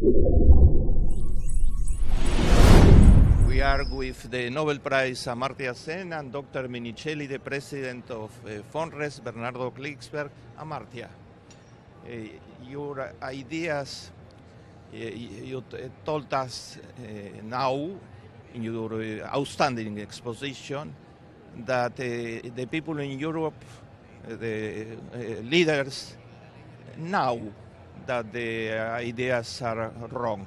We are with the Nobel Prize Amartya and Dr. Minicelli, the president of FONRES, Bernardo Klicksberg. Amartya, your ideas, you told us now in your outstanding exposition that the people in Europe, the leaders, know that the ideas are wrong,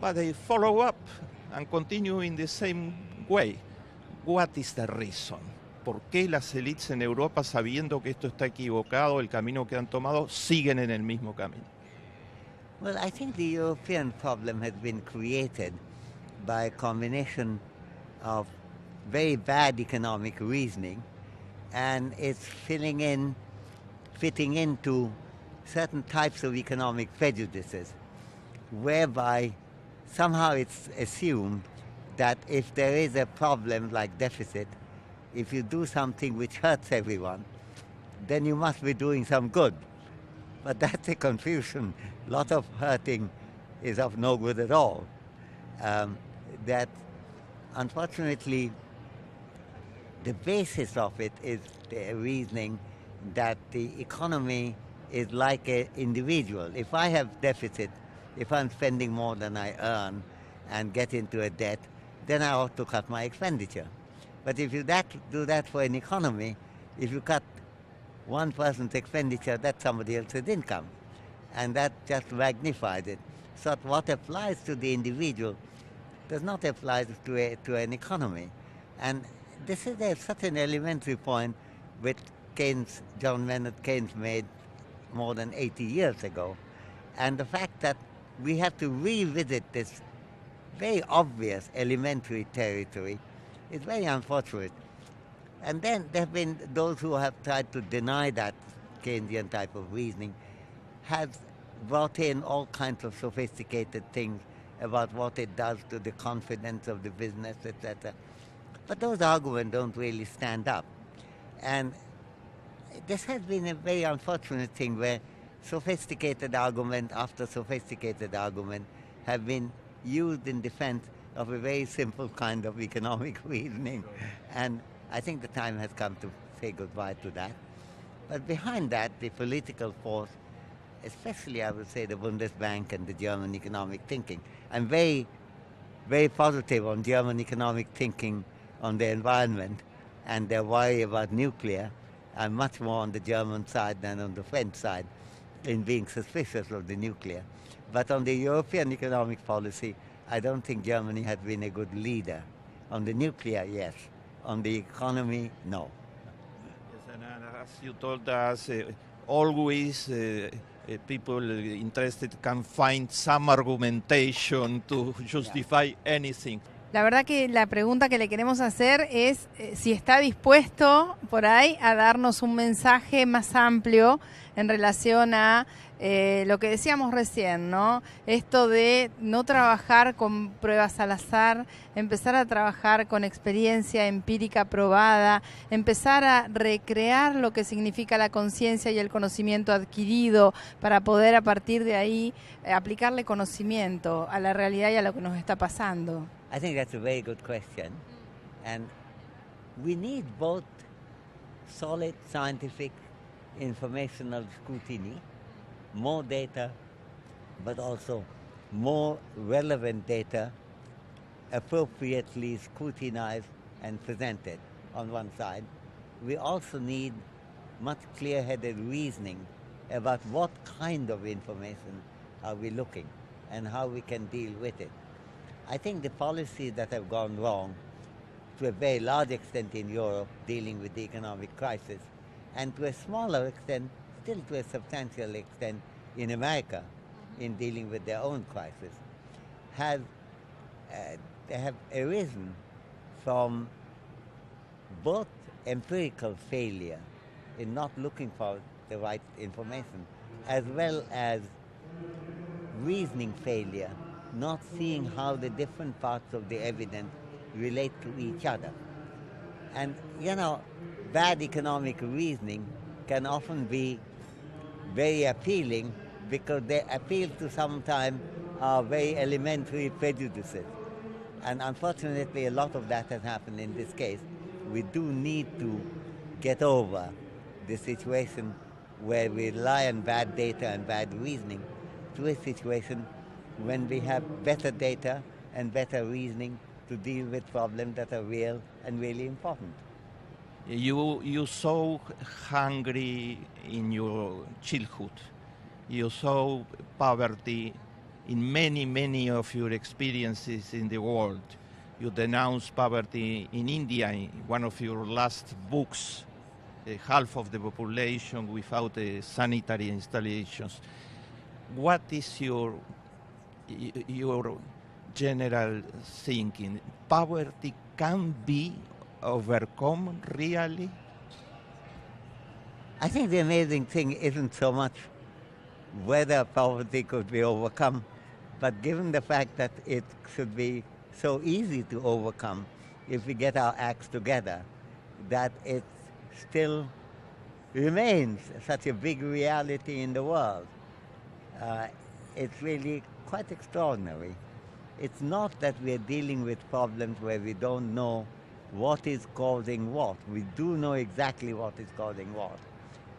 but they follow up and continue in the same way. What is the reason? ¿Por qué las élites en Europa, sabiendo que esto está equivocado, el camino que han tomado, siguen en el mismo camino? Well, I think the European problem has been created by a combination of very bad economic reasoning, and it's fitting into certain types of economic prejudices, whereby somehow it's assumed that if there is a problem like deficit, if you do something which hurts everyone, then you must be doing some good. But that's a confusion. A lot of hurting is of no good at all. That, unfortunately, the basis of it is the reasoning that the economy is like an individual. If I have deficit, if I'm spending more than I earn and get into a debt, then I ought to cut my expenditure. But if you do that for an economy, if you cut one person's expenditure, that's somebody else's income. And that just magnifies it. So what applies to the individual does not apply to an economy. And this is such an elementary point which John Maynard Keynes made more than 80 years ago. And the fact that we have to revisit this very obvious elementary territory is very unfortunate. And then there have been those who have tried to deny that Keynesian type of reasoning, have brought in all kinds of sophisticated things about what it does to the confidence of the business, etc. But those arguments don't really stand up. And this has been a very unfortunate thing where sophisticated argument after sophisticated argument have been used in defense of a very simple kind of economic reasoning. And I think the time has come to say goodbye to that. But behind that, the political force, especially I would say the Bundesbank and the German economic thinking. I'm very, very positive on German economic thinking on the environment and their worry about nuclear. I'm much more on the German side than on the French side in being suspicious of the nuclear. But on the European economic policy, I don't think Germany has been a good leader. On the nuclear, yes. On the economy, no. Yes, and as you told us, always people interested can find some argumentation to justify anything. La verdad que la pregunta que le queremos hacer es si está dispuesto por ahí a darnos un mensaje más amplio en relación a lo que decíamos recién, ¿no? Esto de no trabajar con pruebas al azar, empezar a trabajar con experiencia empírica probada, empezar a recrear lo que significa la conciencia y el conocimiento adquirido para poder a partir de ahí aplicarle conocimiento a la realidad y a lo que nos está pasando. I think that's a very good question. And we need both solid scientific informational scrutiny, more data, but also more relevant data appropriately scrutinized and presented on one side. We also need much clear-headed reasoning about what kind of information are we looking and how we can deal with it. I think the policies that have gone wrong to a very large extent in Europe dealing with the economic crisis, and to a smaller extent, still to a substantial extent in America in dealing with their own crisis, they have arisen from both empirical failure in not looking for the right information, as well as reasoning failure, not seeing how the different parts of the evidence relate to each other. And, bad economic reasoning can often be very appealing because they appeal to sometimes are very elementary prejudices. And unfortunately, a lot of that has happened in this case. We do need to get over the situation where we rely on bad data and bad reasoning to a situation when we have better data and better reasoning to deal with problems that are real and really important. You saw hungry in your childhood. You saw poverty in many of your experiences in the world. You denounced poverty in India in one of your last books, half of the population without sanitary installations. What is your general thinking? Poverty can be overcome really? I think the amazing thing isn't so much whether poverty could be overcome, but given the fact that it should be so easy to overcome if we get our acts together, that it still remains such a big reality in the world. It's really quite extraordinary. It's not that we're dealing with problems where we don't know what is causing what. We do know exactly what is causing what.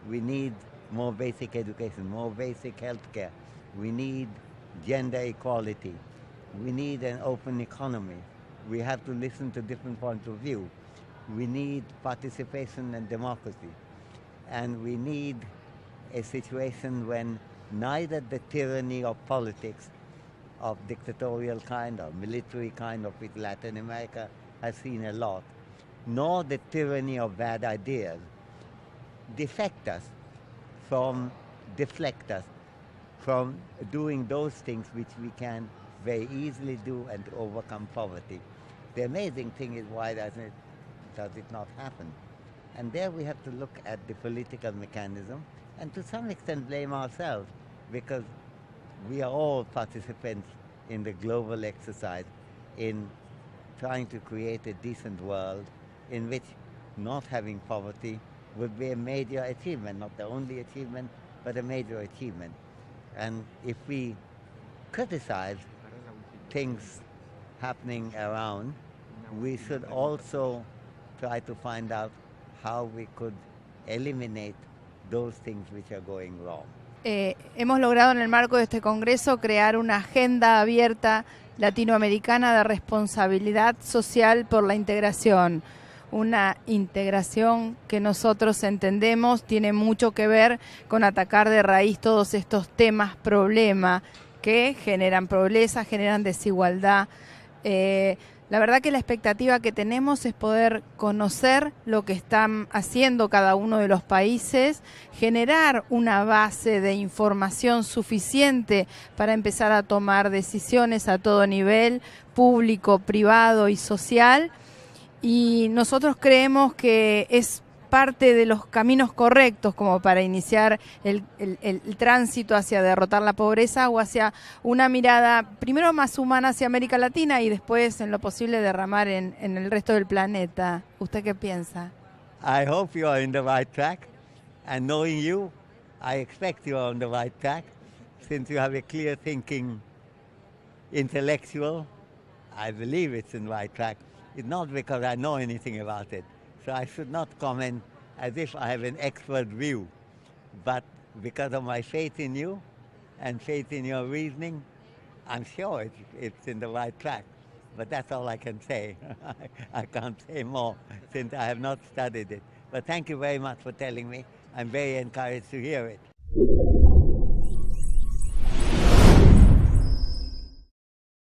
We need more basic education, more basic health care. We need gender equality. We need an open economy. We have to listen to different points of view. We need participation and democracy. And we need a situation when neither the tyranny of politics of dictatorial kind or military kind of which Latin America has seen a lot, nor the tyranny of bad ideas deflect us from doing those things which we can very easily do and to overcome poverty. The amazing thing is, why does it not happen? And there we have to look at the political mechanism and to some extent blame ourselves, because we are all participants in the global exercise in trying to create a decent world in which not having poverty would be a major achievement, not the only achievement, but a major achievement. And if we criticize things happening around, we should also try to find out how we could eliminate those things which are going wrong. Hemos logrado en el marco de este congreso crear una agenda abierta latinoamericana de responsabilidad social por la integración. Una integración que nosotros entendemos tiene mucho que ver con atacar de raíz todos estos temas, problemas que generan pobreza, generan desigualdad. La verdad que la expectativa que tenemos es poder conocer lo que están haciendo cada uno de los países, generar una base de información suficiente para empezar a tomar decisiones a todo nivel, público, privado y social. Y nosotros creemos que es parte de los caminos correctos como para iniciar el tránsito hacia derrotar la pobreza o hacia una mirada primero más humana hacia América Latina y después en lo posible derramar en el resto del planeta. ¿Usted qué piensa? I hope you are in the right track, and knowing you, I expect you are on the right track, since you have a clear thinking intellectual. I believe it's in the right track. It's not because I know anything about it. So I should not comment as if I have an expert view, but because of my faith in you and faith in your reasoning, I'm sure it's in the right track. But that's all I can say. I can't say more since I have not studied it. But thank you very much for telling me. I'm very encouraged to hear it.